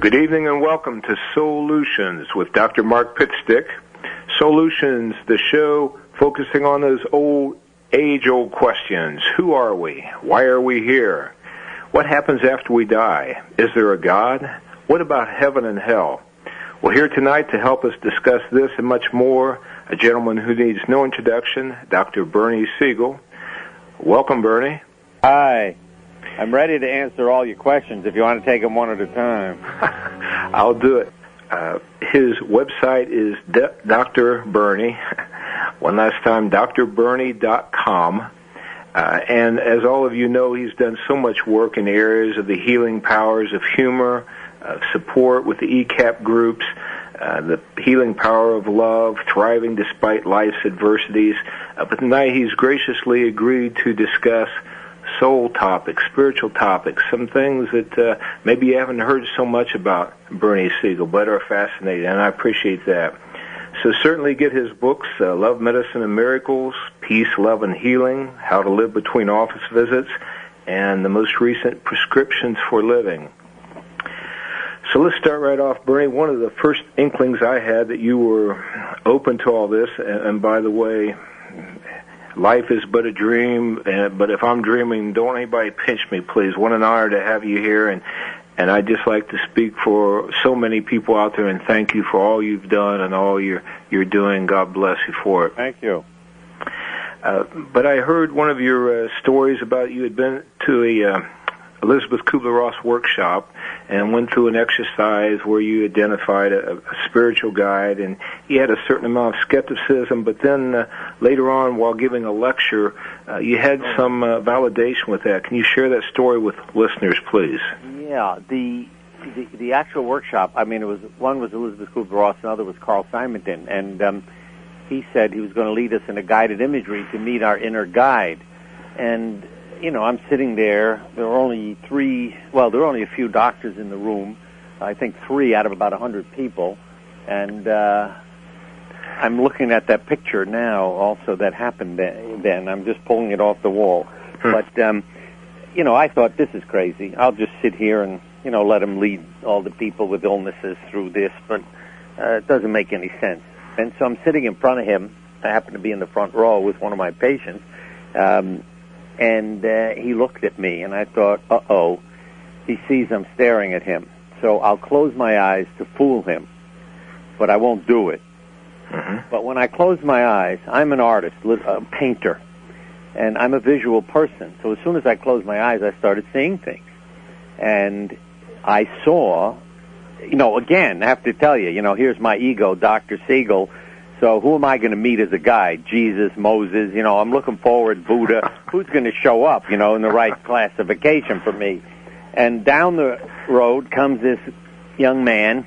Good evening and welcome to Soul-utions with Dr. Mark Pitstick. Soul-utions, the show focusing on those age-old questions. Who are we? Why are we here? What happens after we die? Is there a God? What about heaven and hell? Well, here tonight to help us discuss this and much more, a gentleman who needs no introduction, Dr. Bernie Siegel. Welcome, Bernie. Hi. I'm ready to answer all your questions if you want to take them one at a time. I'll do it. His website is Dr. Bernie. One last time, drbernie.com. And as all of you know, he's done so much work in the areas of the healing powers of humor, support with the ECAP groups, the healing power of love, thriving despite life's adversities. But tonight he's graciously agreed to discuss soul topics, spiritual topics, some things that maybe you haven't heard so much about Bernie Siegel, but are fascinating, and I appreciate that. So certainly get his books, Love, Medicine, and Miracles, Peace, Love, and Healing, How to Live Between Office Visits, and the most recent Prescriptions for Living. So let's start right off, Bernie. One of the first inklings I had that you were open to all this, and by the way, life is but a dream, but if I'm dreaming, don't anybody pinch me, please. What an honor to have you here, and I'd just like to speak for so many people out there and thank you for all you've done and all you're doing. God bless you for it. Thank you. But I heard one of your stories about you had been to a Elizabeth Kubler-Ross workshop and went through an exercise where you identified a spiritual guide, and you had a certain amount of skepticism, but then later on while giving a lecture, you had some validation with that. Can you share that story with listeners, please? Yeah, the actual workshop, I mean, it was one was Elizabeth Kubler-Ross, another was Carl Simonton, and he said he was going to lead us in a guided imagery to meet our inner guide. And you know, I'm sitting there. There were only a few doctors in the room. I think 3 out of about 100 people. And I'm looking at that picture now also that happened then. I'm just pulling it off the wall. But, you know, I thought, this is crazy. I'll just sit here and, you know, let him lead all the people with illnesses through this. But it doesn't make any sense. And so I'm sitting in front of him. I happen to be in the front row with one of my patients. And he looked at me, and I thought, uh-oh, he sees I'm staring at him. So I'll close my eyes to fool him, but I won't do it. Mm-hmm. But when I close my eyes, I'm an artist, a painter, and I'm a visual person. So as soon as I closed my eyes, I started seeing things. And I saw, you know, again, I have to tell you, you know, here's my ego, Dr. Siegel. So who am I going to meet as a guide? Jesus, Moses, you know, I'm looking forward, Buddha. Who's going to show up, you know, in the right classification for me? And down the road comes this young man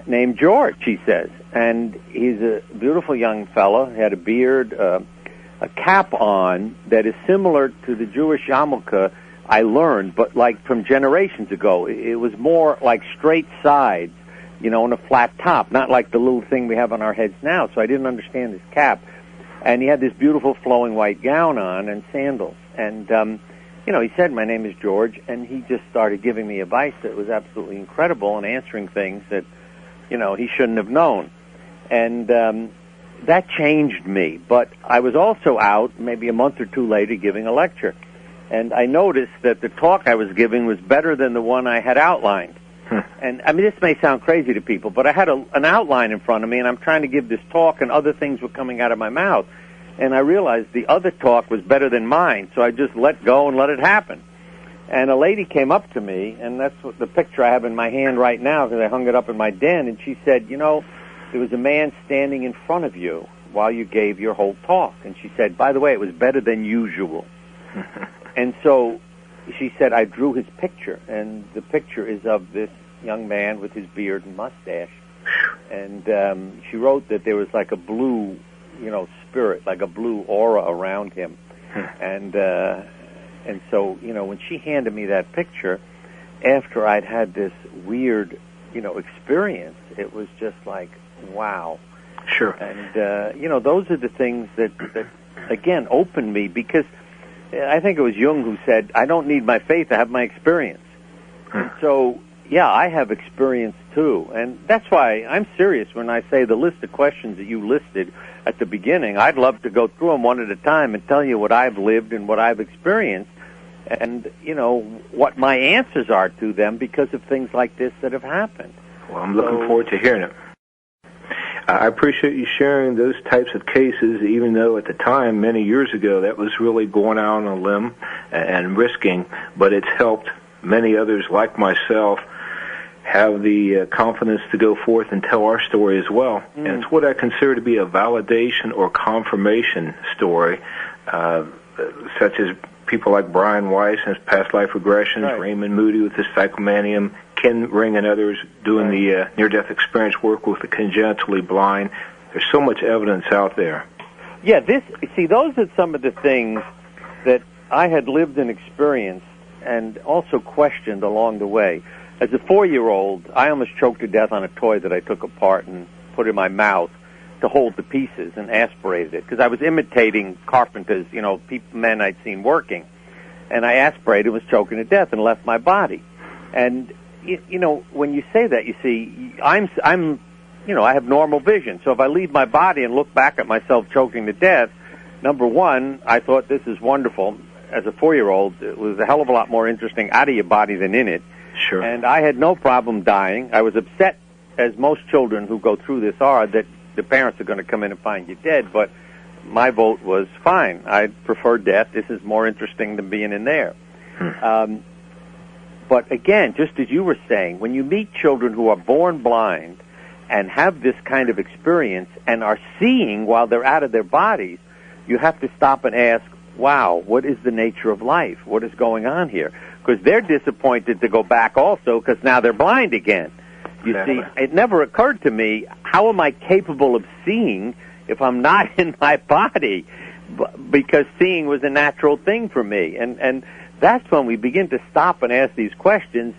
named George, he says. And he's a beautiful young fellow. He had a beard, a cap on that is similar to the Jewish yarmulke I learned, but like from generations ago. It was more like straight sides, you know, and a flat top, not like the little thing we have on our heads now. So I didn't understand his cap. And he had this beautiful flowing white gown on and sandals. And, you know, he said, my name is George, and he just started giving me advice that was absolutely incredible and answering things that, you know, he shouldn't have known. And that changed me. But I was also out maybe a month or two later giving a lecture. And I noticed that the talk I was giving was better than the one I had outlined. And, I mean, this may sound crazy to people, but I had an outline in front of me, and I'm trying to give this talk, and other things were coming out of my mouth. And I realized the other talk was better than mine, so I just let go and let it happen. And a lady came up to me, and that's what the picture I have in my hand right now, because I hung it up in my den, and she said, you know, there was a man standing in front of you while you gave your whole talk. And she said, by the way, it was better than usual. And so she said, I drew his picture, and the picture is of this young man with his beard and mustache. And she wrote that there was like a blue, you know, spirit, like a blue aura around him. And so, you know, when she handed me that picture, after I'd had this weird, you know, experience, it was just like, wow. Sure. And, you know, those are the things that again, opened me, because I think it was Jung who said, I don't need my faith, I have my experience. And so yeah, I have experience too. And that's why I'm serious when I say the list of questions that you listed at the beginning. I'd love to go through them one at a time and tell you what I've lived and what I've experienced and, you know, what my answers are to them because of things like this that have happened. Well, I'm looking forward to hearing it. I appreciate you sharing those types of cases, even though at the time, many years ago, that was really going out on a limb and risking, but it's helped many others like myself have the confidence to go forth and tell our story as well. And it's what I consider to be a validation or confirmation story, such as people like Brian Weiss and his past life regressions, right. Raymond Moody with his psychomanium, Ken Ring and others doing the near-death experience work with the congenitally blind. There's so much evidence out there. Yeah, those are some of the things that I had lived and experienced and also questioned along the way. As a 4-year-old, I almost choked to death on a toy that I took apart and put in my mouth to hold the pieces and aspirated it because I was imitating carpenters, you know, men I'd seen working. And I aspirated, was choking to death, and left my body. And, you know, when you say that, you see, I'm, you know, I have normal vision. So if I leave my body and look back at myself choking to death, number one, I thought this is wonderful. As a 4-year-old, it was a hell of a lot more interesting out of your body than in it. Sure. And I had no problem dying. I was upset, as most children who go through this are, that the parents are going to come in and find you dead. But my vote was fine. I prefer death. This is more interesting than being in there. But again, just as you were saying, when you meet children who are born blind and have this kind of experience and are seeing while they're out of their bodies, you have to stop and ask, wow, what is the nature of life? What is going on here? Because they're disappointed to go back also because now they're blind again. You see, it never occurred to me, how am I capable of seeing if I'm not in my body? Because seeing was a natural thing for me. And that's when we begin to stop and ask these questions.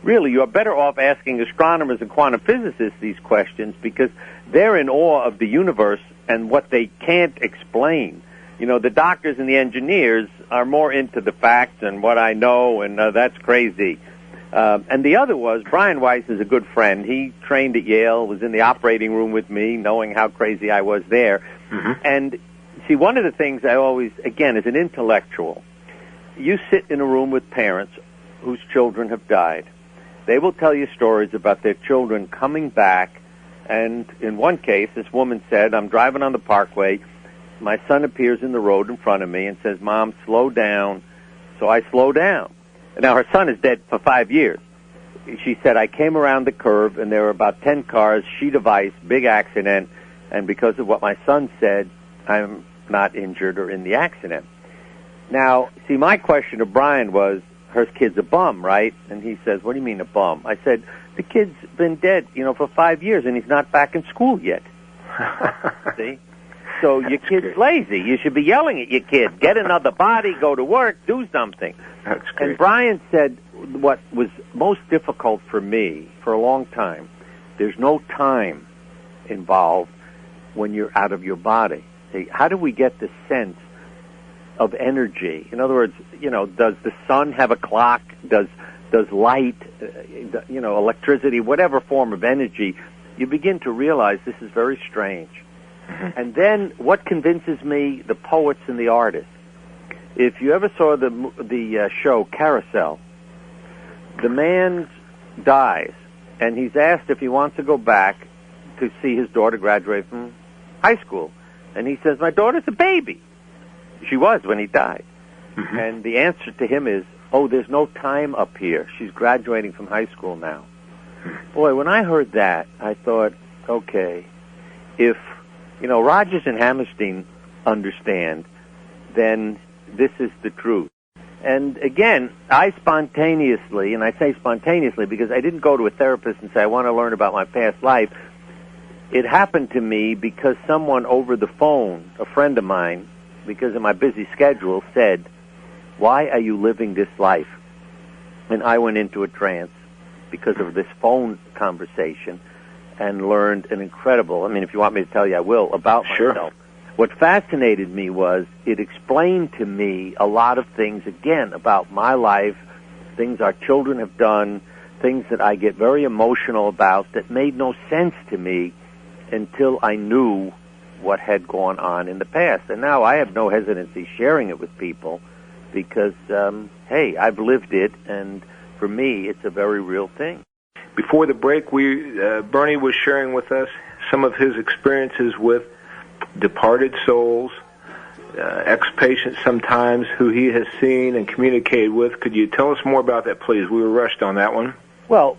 Really, you're better off asking astronomers and quantum physicists these questions because they're in awe of the universe and what they can't explain. You know, the doctors and the engineers are more into the facts and what I know, and that's crazy. And the other was, Brian Weiss is a good friend. He trained at Yale, was in the operating room with me, knowing how crazy I was there. And, see, one of the things I always, again, as an intellectual, you sit in a room with parents whose children have died. They will tell you stories about their children coming back, and in one case, this woman said, I'm driving on the parkway, my son appears in the road in front of me and says, Mom, slow down. So I slow down. Now, her son is dead for 5 years. She said, I came around the curve, and there were about 10 cars, sheet of ice, big accident, and because of what my son said, I'm not injured or in the accident. Now, see, my question to Brian was, her kid's a bum, right? And he says, what do you mean a bum? I said, the kid's been dead, you know, for 5 years, and he's not back in school yet. See? So your kid's lazy. You should be yelling at your kid. Get another body, go to work, do something. That's great. And Brian said what was most difficult for me for a long time, there's no time involved when you're out of your body. See, how do we get the sense of energy? In other words, you know, does the sun have a clock? Does light, you know, electricity, whatever form of energy, you begin to realize this is very strange. And then what convinces me, the poets and the artists. If you ever saw the show Carousel, the man dies, and he's asked if he wants to go back to see his daughter graduate from high school. And he says, my daughter's a baby. She was when he died. And the answer to him is, oh, there's no time up here. She's graduating from high school now. Boy, when I heard that, I thought, okay, if, you know, Rogers and Hammerstein understand, then this is the truth. And again, I spontaneously, and I say spontaneously because I didn't go to a therapist and say, I want to learn about my past life. It happened to me because someone over the phone, a friend of mine, because of my busy schedule, said, why are you living this life? And I went into a trance because of this phone conversation and learned an incredible, I mean, if you want me to tell you, I will, about myself. What fascinated me was it explained to me a lot of things, again, about my life, things our children have done, things that I get very emotional about that made no sense to me until I knew what had gone on in the past. And now I have no hesitancy sharing it with people because, hey, I've lived it, and for me, it's a very real thing. Before the break, Bernie was sharing with us some of his experiences with departed souls, ex-patients sometimes who he has seen and communicated with. Could you tell us more about that, please? We were rushed on that one. Well,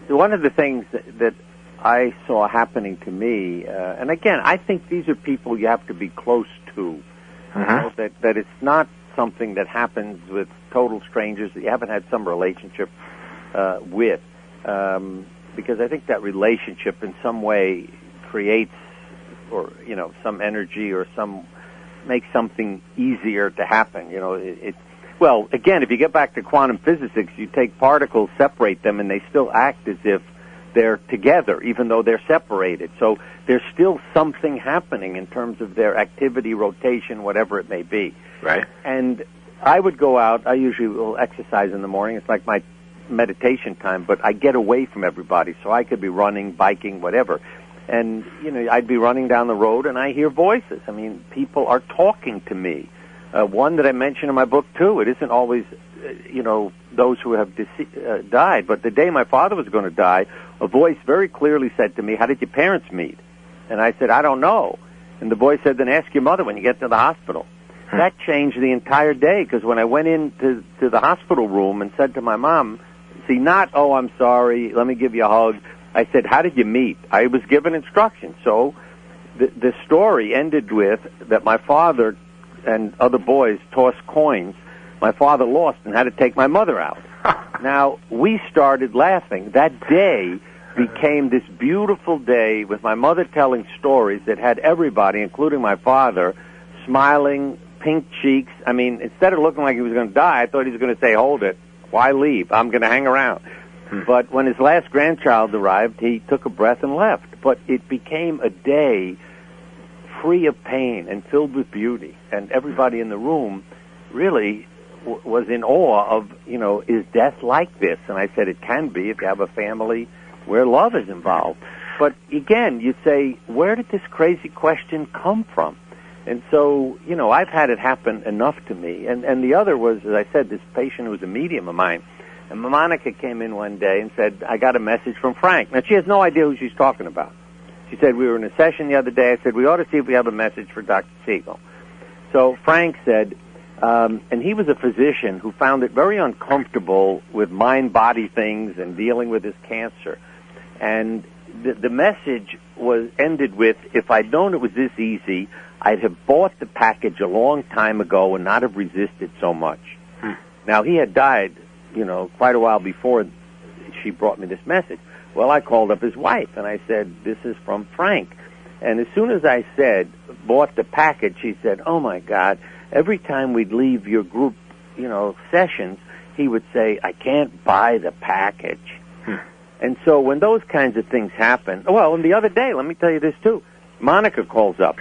one of the things that I saw happening to me, and again, I think these are people you have to be close to. You know, that it's not something that happens with total strangers that you haven't had some relationship with, because I think that relationship in some way creates, or some energy, or makes something easier to happen. Well, again, if you get back to quantum physics, you take particles, separate them, and they still act as if they're together, even though they're separated. So there's still something happening in terms of their activity, rotation, whatever it may be. Right. And I would go out. I usually will exercise in the morning. It's like my meditation time, but I get away from everybody. So I could be running, biking, whatever. And, I'd be running down the road, and I hear voices. I mean, people are talking to me. One that I mentioned in my book, too, it isn't always, those who have died. But the day my father was going to die, a voice very clearly said to me, "How did your parents meet?" And I said, "I don't know." And the voice said, "Then ask your mother when you get to the hospital." That changed the entire day, because when I went into the hospital room and said to my mom, see, not, "Oh, I'm sorry, let me give you a hug," I said, "How did you meet?" I was given instructions. So the story ended with that my father and other boys tossed coins. My father lost and had to take my mother out. Now, we started laughing. That day became this beautiful day with my mother telling stories that had everybody, including my father, smiling, pink cheeks. I mean, instead of looking like he was going to die, I thought he was going to say, "Hold it. Why leave? I'm going to hang around." But when his last grandchild arrived, he took a breath and left. But it became a day free of pain and filled with beauty. And everybody in the room really was in awe of, is death like this? And I said, it can be if you have a family where love is involved. But again, you say, where did this crazy question come from? And so, I've had it happen enough to me. And the other was, as I said, this patient who was a medium of mine. And Monica came in one day and said, "I got a message from Frank." Now, she has no idea who she's talking about. She said, "We were in a session the other day." I said, "We ought to see if we have a message for Dr. Siegel." So Frank said, and he was a physician who found it very uncomfortable with mind-body things and dealing with his cancer. And the message ended with, "If I'd known it was this easy, I'd have bought the package a long time ago and not have resisted so much." Now, he had died, quite a while before she brought me this message. Well, I called up his wife, and I said, "This is from Frank." And as soon as I said, bought the package, she said, "Oh, my God, every time we'd leave your group, sessions, he would say, 'I can't buy the package.'" And so when those kinds of things happen, well, and the other day, let me tell you this, too. Monica calls up,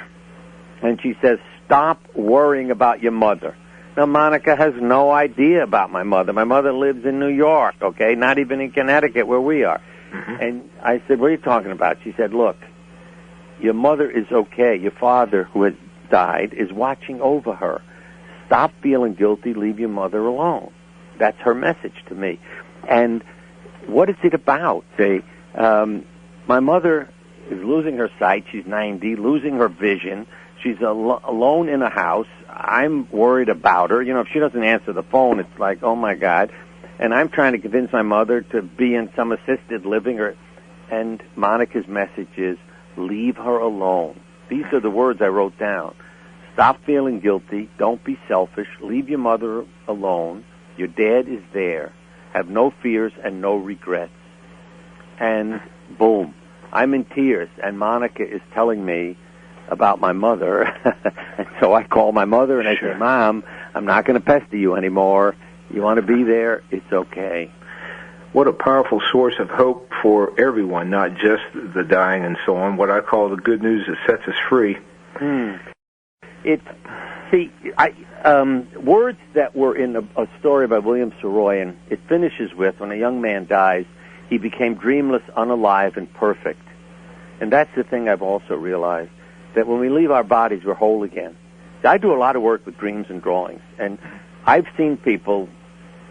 and she says, "Stop worrying about your mother." Now, Monica has no idea about my mother. My mother lives in New York, okay, not even in Connecticut where we are. And I said, "What are you talking about?" She said, "Look, your mother is okay. Your father, who has died, is watching over her. Stop feeling guilty. Leave your mother alone." That's her message to me. And what is it about? My mother is losing her sight. She's 90, losing her vision. She's alone in a house. I'm worried about her. If she doesn't answer the phone, it's like, oh, my God. And I'm trying to convince my mother to be in some assisted living. And Monica's message is, leave her alone. These are the words I wrote down. Stop feeling guilty. Don't be selfish. Leave your mother alone. Your dad is there. Have no fears and no regrets. And boom, I'm in tears. And Monica is telling me about my mother. And so I call my mother and I say, "Mom, I'm not going to pester you anymore. You want to be there? It's okay." What a powerful source of hope for everyone, not just the dying and so on. What I call the good news that sets us free. See, words that were in a story by William Saroyan, it finishes with, when a young man dies, he became dreamless, unalive, and perfect. And that's the thing I've also realized, that when we leave our bodies, we're whole again. I do a lot of work with dreams and drawings, and I've seen people,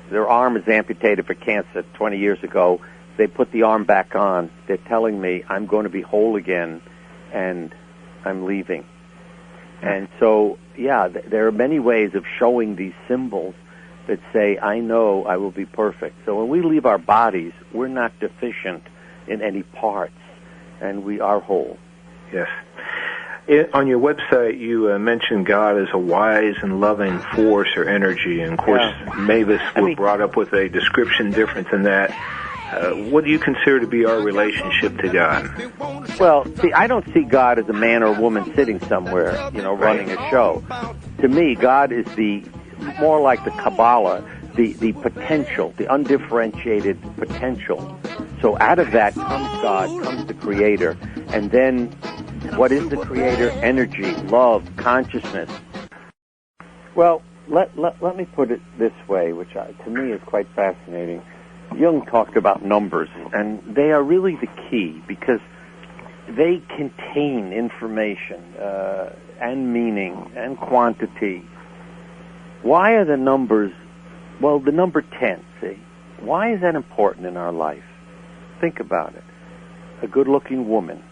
their arm is amputated for cancer 20 years ago. They put the arm back on. They're telling me, I'm going to be whole again, and I'm leaving. And so, yeah, there are many ways of showing these symbols that say, I know I will be perfect. So when we leave our bodies, we're not deficient in any parts, and we are whole. Yes. On your website, you mentioned God as a wise and loving force or energy, and of course, Mavis brought up with a description different than that. What do you consider to be our relationship to God? Well, see, I don't see God as a man or a woman sitting somewhere, running a show. To me, God is more like the Kabbalah, the potential, the undifferentiated potential. So out of that comes God, comes the Creator, and then what is the Creator? Energy, love, consciousness. Well, let me put it this way, which to me is quite fascinating. Jung talked about numbers, and they are really the key because they contain information and meaning and quantity. Why are the numbers, well, the number 10, see, why is that important in our life? Think about it. A good-looking woman.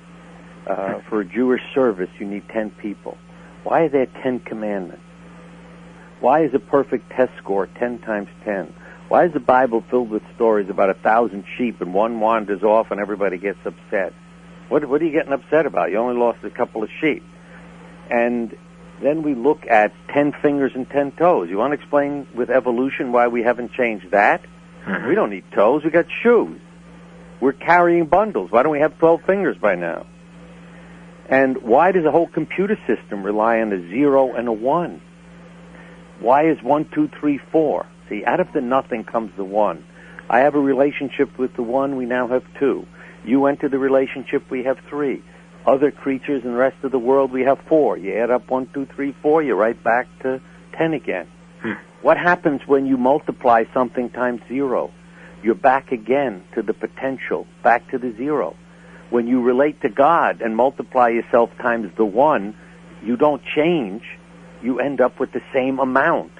For a Jewish service, you need 10 people. Why are there 10 commandments? Why is a perfect test score 10 times 10? Why is the Bible filled with stories about 1,000 sheep and one wanders off and everybody gets upset? What are you getting upset about? You only lost a couple of sheep. And then we look at 10 fingers and 10 toes. You want to explain with evolution why we haven't changed that? Mm-hmm. We don't need toes. We got shoes. We're carrying bundles. Why don't we have 12 fingers by now? And why does the whole computer system rely on a 0 and a 1? Why is 1, 2, 3, 4? See, out of the nothing comes the 1. I have a relationship with the 1, we now have 2. You enter the relationship, we have 3. Other creatures in the rest of the world, we have 4. You add up 1, 2, 3, 4, you're right back to 10 again. What happens when you multiply something times 0? You're back again to the potential, back to the 0. When you relate to God and multiply yourself times the 1, you don't change. You end up with the same amount.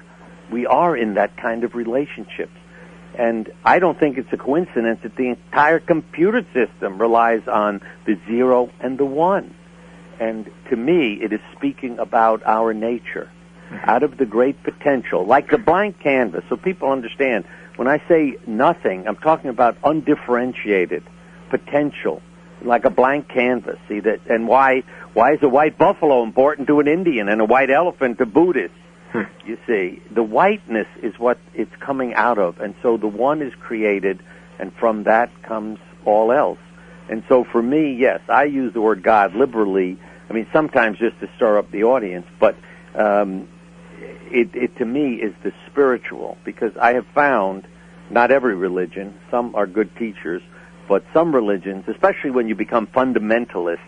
We are in that kind of relationship. And I don't think it's a coincidence that the entire computer system relies on the 0 and the 1. And to me, it is speaking about our nature. Out of the great potential, like the blank canvas, so people understand. When I say nothing, I'm talking about undifferentiated potential, like a blank canvas. See that? And why is a white buffalo important to an Indian and a white elephant to Buddhists? You see, the whiteness is what it's coming out of, and so the 1 is created, and from that comes all else. And so for me, yes, I use the word God liberally. I mean, sometimes just to stir up the audience, but it to me is the spiritual, because I have found not every religion, some are good teachers, but some religions, especially when you become fundamentalists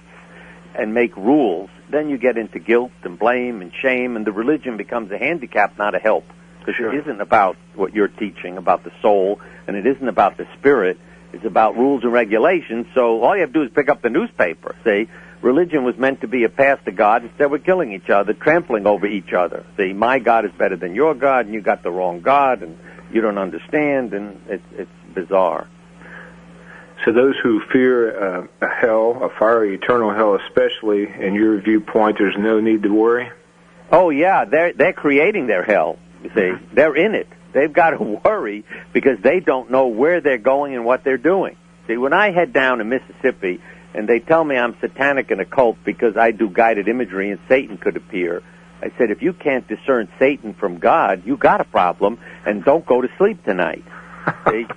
and make rules, then you get into guilt and blame and shame, and the religion becomes a handicap, not a help. Because it isn't about what you're teaching, about the soul, and it isn't about the spirit. It's about rules and regulations, so all you have to do is pick up the newspaper. See, religion was meant to be a path to God. Instead, we're killing each other, trampling over each other. See, my God is better than your God, and you got the wrong God, and you don't understand, and it's bizarre. So those who fear a hell, a fiery eternal hell especially, in your viewpoint, there's no need to worry? Oh, yeah, they're creating their hell, you see. They're in it. They've got to worry because they don't know where they're going and what they're doing. See, when I head down to Mississippi and they tell me I'm satanic and occult because I do guided imagery and Satan could appear, I said, if you can't discern Satan from God, you got a problem, and don't go to sleep tonight.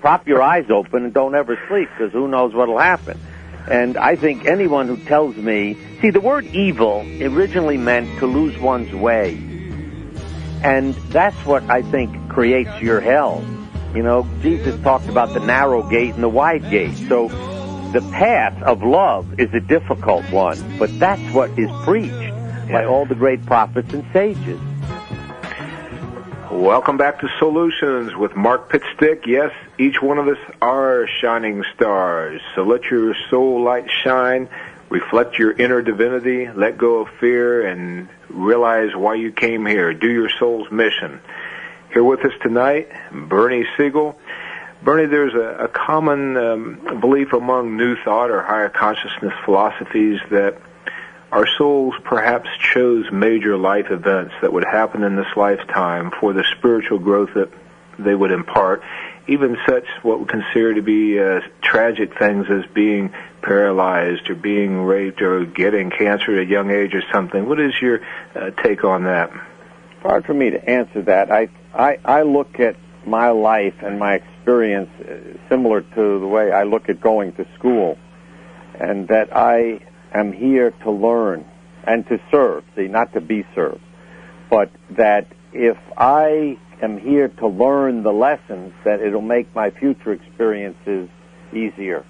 Prop your eyes open and don't ever sleep, because who knows what will happen. And I think anyone who tells me... See, the word evil originally meant to lose one's way. And that's what I think creates your hell. You know, Jesus talked about the narrow gate and the wide gate. So the path of love is a difficult one, but that's what is preached by all the great prophets and sages. Welcome back to Soul-utions with Mark Pitstick. Yes, each one of us are shining stars. So let your soul light shine, reflect your inner divinity, let go of fear, and realize why you came here. Do your soul's mission. Here with us tonight, Bernie Siegel. Bernie, there's a common belief among New Thought or higher consciousness philosophies that our souls perhaps chose major life events that would happen in this lifetime for the spiritual growth that they would impart, even such what we consider to be tragic things as being paralyzed or being raped or getting cancer at a young age or something. What is your take on that? It's hard for me to answer that. I look at my life and my experience similar to the way I look at going to school, and that I am here to learn and to serve, see, not to be served, but that if I am here to learn the lessons, that it'll make my future experiences easier.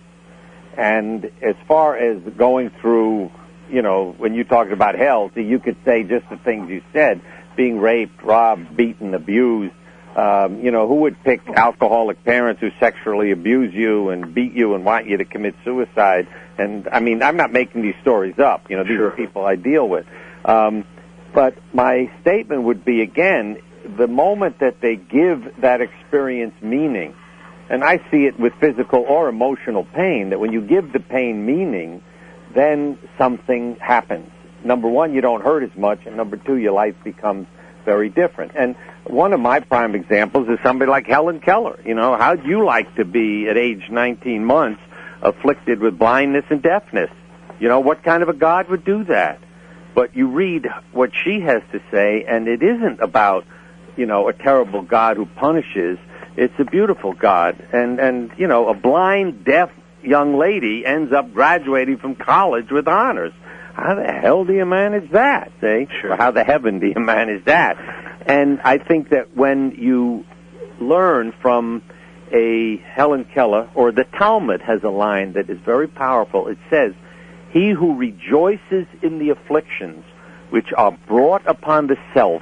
And as far as going through, you know, when you talked about hell, see, you could say just the things you said, being raped, robbed, beaten, abused. You know, who would pick alcoholic parents who sexually abuse you and beat you and want you to commit suicide? And, I mean, I'm not making these stories up. You know, these are people I deal with. But my statement would be, again, the moment that they give that experience meaning, and I see it with physical or emotional pain, that when you give the pain meaning, then something happens. Number one, you don't hurt as much, and number two, your life becomes very different. And one of my prime examples is somebody like Helen Keller. You know, how'd you like to be at age 19 months afflicted with blindness and deafness? You know, what kind of a God would do that? But you read what she has to say, and it isn't about, you know, a terrible God who punishes. It's a beautiful God. And you know, a blind, deaf young lady ends up graduating from college with honors. How the hell do you manage that, see? Sure. Or how the heaven do you manage that? And I think that when you learn from a Helen Keller, or the Talmud has a line that is very powerful. It says, "He who rejoices in the afflictions which are brought upon the self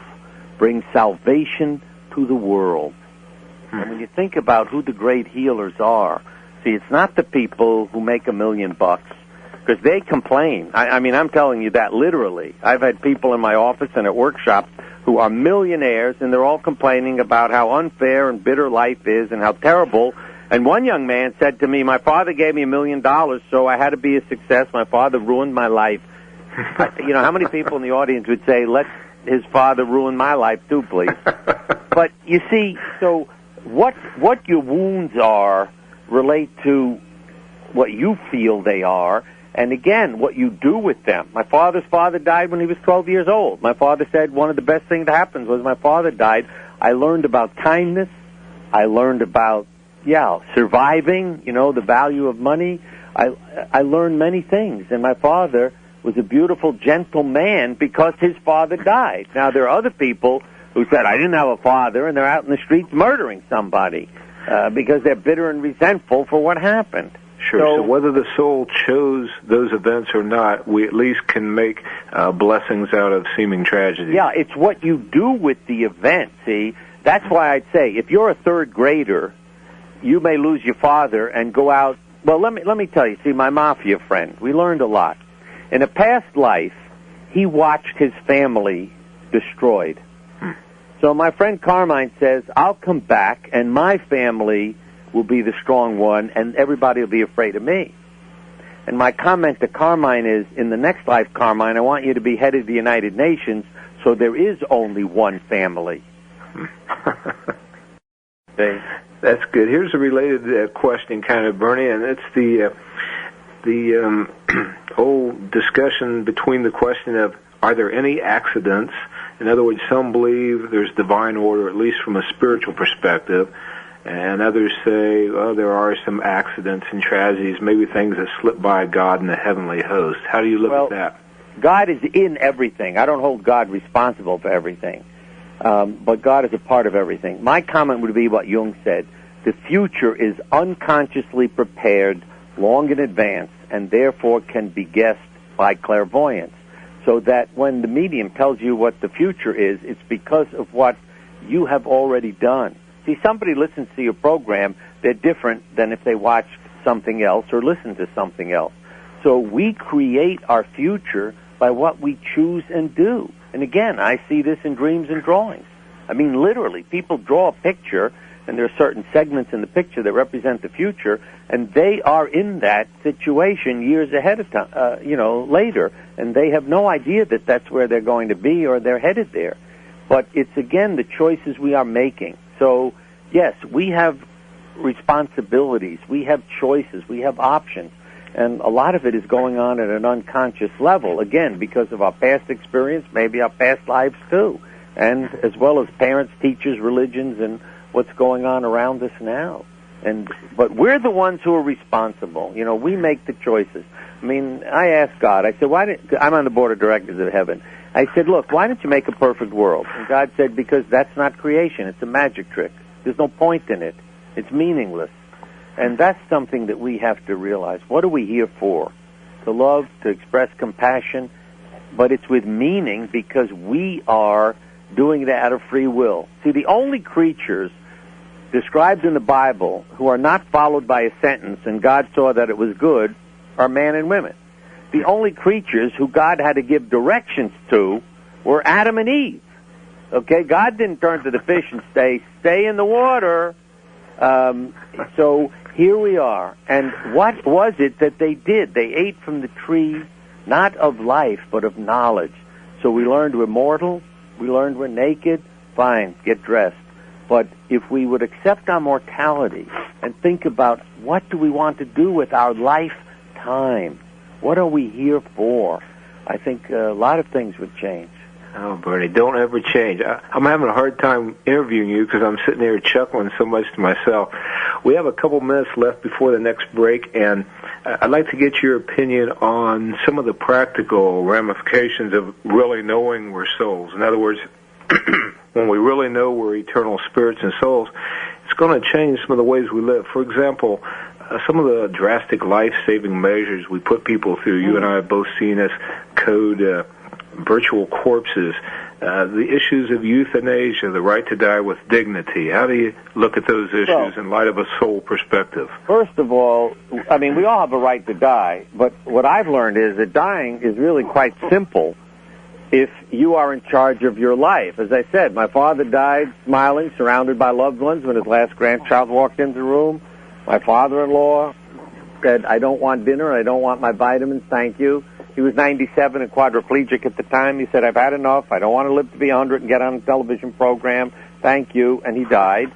brings salvation to the world." And when you think about who the great healers are, see, it's not the people who make $1 million, because they complain. I mean, I'm telling you that literally. I've had people in my office and at workshops who are millionaires, and they're all complaining about how unfair and bitter life is and how terrible. And one young man said to me, "My father gave me $1 million, so I had to be a success. My father ruined my life." You know, how many people in the audience would say, "Let his father ruin my life too, please"? But you see, so what your wounds are relate to what you feel they are, and again, what you do with them. My father's father died when he was 12 years old. My father said one of the best things that happened was my father died. I learned about kindness. I learned about, surviving, you know, the value of money. I learned many things, and my father was a beautiful, gentle man because his father died. Now, there are other people who said, "I didn't have a father," and they're out in the streets murdering somebody because they're bitter and resentful for what happened. Sure. So whether the soul chose those events or not, we at least can make blessings out of seeming tragedy. Yeah, it's what you do with the event, see? That's why I'd say, if you're a third grader, you may lose your father and go out. Well, let me tell you, see, my mafia friend, we learned a lot. In a past life, he watched his family destroyed. So my friend Carmine says, "I'll come back, and my family will be the strong one, and everybody will be afraid of me." And my comment to Carmine is, in the next life, Carmine, I want you to be head of the United Nations, so there is only one family. See? That's good. Here's a related question, kind of, Bernie, and it's the whole discussion between the question of, are there any accidents? In other words, some believe there's divine order, at least from a spiritual perspective, and others say, well, there are some accidents and tragedies, maybe things that slip by God and the heavenly host. How do you look at that? God is in everything. I don't hold God responsible for everything, but God is a part of everything. My comment would be what Jung said. The future is unconsciously prepared long in advance, and therefore can be guessed by clairvoyance. So that when the medium tells you what the future is, it's because of what you have already done. See, somebody listens to your program, they're different than if they watched something else or listened to something else. So we create our future by what we choose and do. And again, I see this in dreams and drawings. I mean, literally, people draw a picture, and there are certain segments in the picture that represent the future, and they are in that situation years ahead of time, later, and they have no idea that that's where they're going to be or they're headed there. But it's, again, the choices we are making. So, yes, we have responsibilities, we have choices, we have options, and a lot of it is going on at an unconscious level, again, because of our past experience, maybe our past lives too, and as well as parents, teachers, religions, and what's going on around us now. But we're the ones who are responsible. You know, we make the choices. I mean, I asked God, I said, I'm on the board of directors of heaven. I said, look, why didn't you make a perfect world? And God said, because that's not creation. It's a magic trick. There's no point in it. It's meaningless. And that's something that we have to realize. What are we here for? To love, to express compassion, but it's with meaning because we are doing that out of free will. See, the only creatures described in the Bible who are not followed by a sentence and God saw that it was good are man and women. The only creatures who God had to give directions to were Adam and Eve. Okay, God didn't turn to the fish and say, stay in the water. So here we are. And what was it that they did? They ate from the tree, not of life, but of knowledge. So we learned we're mortal. We learned we're naked. Fine, get dressed. But if we would accept our mortality and think about what do we want to do with our lifetime, what are we here for, I think a lot of things would change. Oh, Bernie, don't ever change. I'm having a hard time interviewing you because I'm sitting there chuckling so much to myself. We have a couple minutes left before the next break, and I'd like to get your opinion on some of the practical ramifications of really knowing we're souls. In other words, when we really know we're eternal spirits and souls, it's going to change some of the ways we live. For example, some of the drastic life-saving measures we put people through, you and I have both seen us code virtual corpses, the issues of euthanasia, the right to die with dignity. How do you look at those issues in light of a soul perspective? First of all, I mean, we all have a right to die, but what I've learned is that dying is really quite simple if you are in charge of your life. As I said, my father died smiling, surrounded by loved ones when his last grandchild walked into the room. My father-in-law said, I don't want dinner, I don't want my vitamins, thank you. He was 97 and quadriplegic at the time. He said, I've had enough. I don't want to live to be 100 and get on a television program. Thank you. And he died.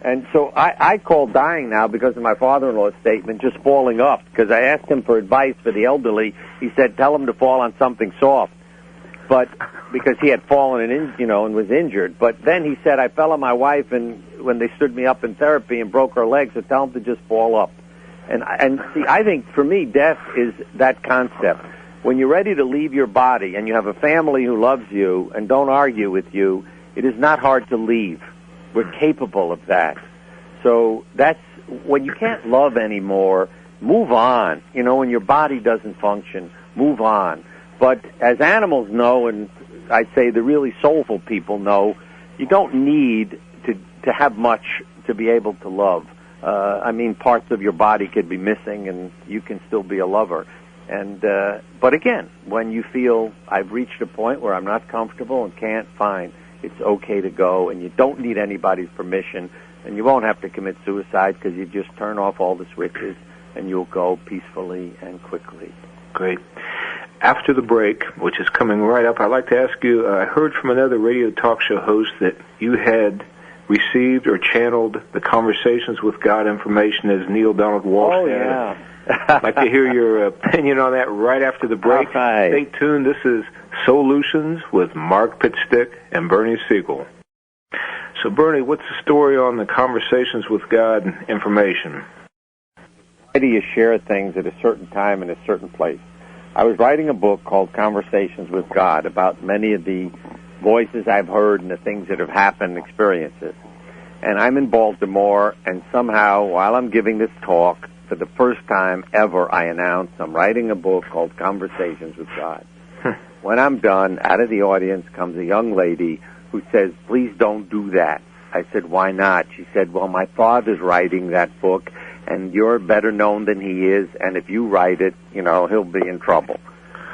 And so I call dying now because of my father-in-law's statement, just falling up. Because I asked him for advice for the elderly. He said, tell him to fall on something soft. But because he had fallen and was injured. But then he said, I fell on my wife and when they stood me up in therapy and broke her legs, so tell him to just fall up. And see, I think for me, death is that concept. When you're ready to leave your body and you have a family who loves you and don't argue with you, it is not hard to leave. We're capable of that. So that's when you can't love anymore, move on. You know, when your body doesn't function, move on. But as animals know, and I'd say the really soulful people know, you don't need to have much to be able to love. I mean, parts of your body could be missing and you can still be a lover. And but again, when you feel I've reached a point where I'm not comfortable and can't find, it's okay to go, and you don't need anybody's permission, and you won't have to commit suicide because you just turn off all the switches and you'll go peacefully and quickly. Great. After the break, which is coming right up, I'd like to ask you, I heard from another radio talk show host that you had received or channeled the Conversations with God information as Neil Donald Walsh. Oh, yeah. I'd like to hear your opinion on that right after the break. Right. Stay tuned. This is Soul-utions with Mark Pitstick and Bernie Siegel. So, Bernie, what's the story on the Conversations with God information? Why do you share things at a certain time in a certain place? I was writing a book called Conversations with God about many of the voices I've heard and the things that have happened, experiences. And I'm in Baltimore, and somehow, while I'm giving this talk, for the first time ever, I announced I'm writing a book called Conversations with God. When I'm done, out of the audience comes a young lady who says, please don't do that. I said, why not? She said, well, my father's writing that book, and you're better known than he is, and if you write it, he'll be in trouble.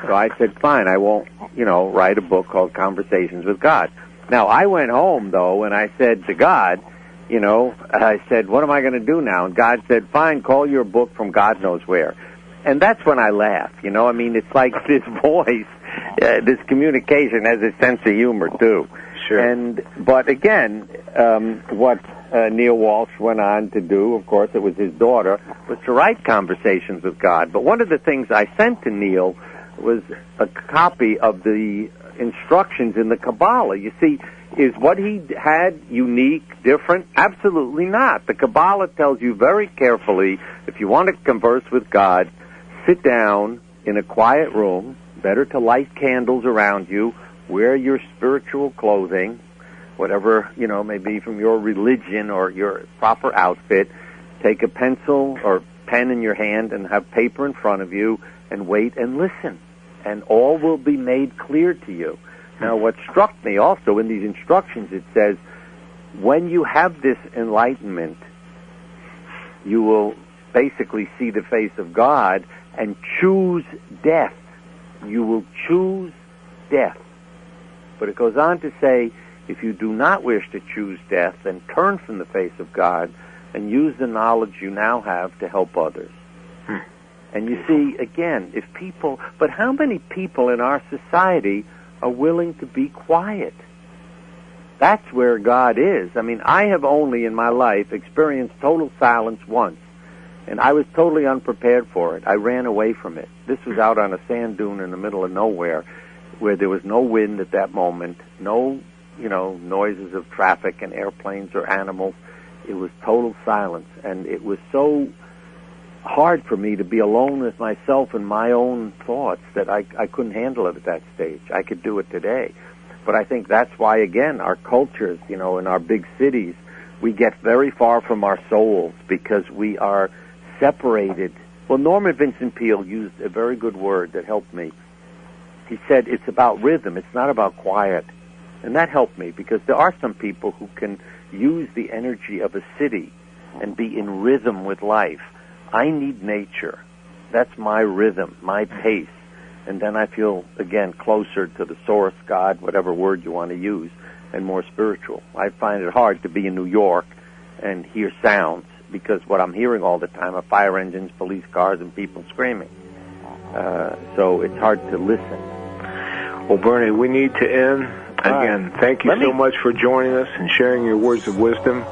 So I said, fine, I won't, write a book called Conversations with God. Now, I went home, though, and I said to God, I said, what am I going to do now? And God said, fine, call your book From God Knows Where. And that's when I laugh, it's like this voice, this communication has a sense of humor, too. Sure. But again, what Neil Walsh went on to do, of course, it was his daughter, was to write Conversations with God. But one of the things I sent to Neil was a copy of the instructions in the Kabbalah. You see, is what he had unique, different? Absolutely not. The Kabbalah tells you very carefully, if you want to converse with God, sit down in a quiet room, better to light candles around you, wear your spiritual clothing, whatever, may be from your religion or your proper outfit, take a pencil or pen in your hand and have paper in front of you and wait and listen. And all will be made clear to you. Now, what struck me also in these instructions, it says, when you have this enlightenment, you will basically see the face of God and choose death. You will choose death. But it goes on to say, if you do not wish to choose death, then turn from the face of God and use the knowledge you now have to help others. And you see, again, but how many people in our society are willing to be quiet? That's where God is. I mean, I have only in my life experienced total silence once, and I was totally unprepared for it. I ran away from it. This was out on a sand dune in the middle of nowhere, where there was no wind at that moment, no, noises of traffic and airplanes or animals. It was total silence, and it was so hard for me to be alone with myself and my own thoughts that I couldn't handle it at that stage. I could do it today. But I think that's why, again, our cultures, in our big cities, we get very far from our souls because we are separated. Well, Norman Vincent Peale used a very good word that helped me. He said it's about rhythm, it's not about quiet. And that helped me because there are some people who can use the energy of a city and be in rhythm with life. I need nature. That's my rhythm, my pace. And then I feel, again, closer to the source, God, whatever word you want to use, and more spiritual. I find it hard to be in New York and hear sounds because what I'm hearing all the time are fire engines, police cars, and people screaming. So it's hard to listen. Well, Bernie, we need to end. Again, thank you so much for joining us and sharing your words of wisdom.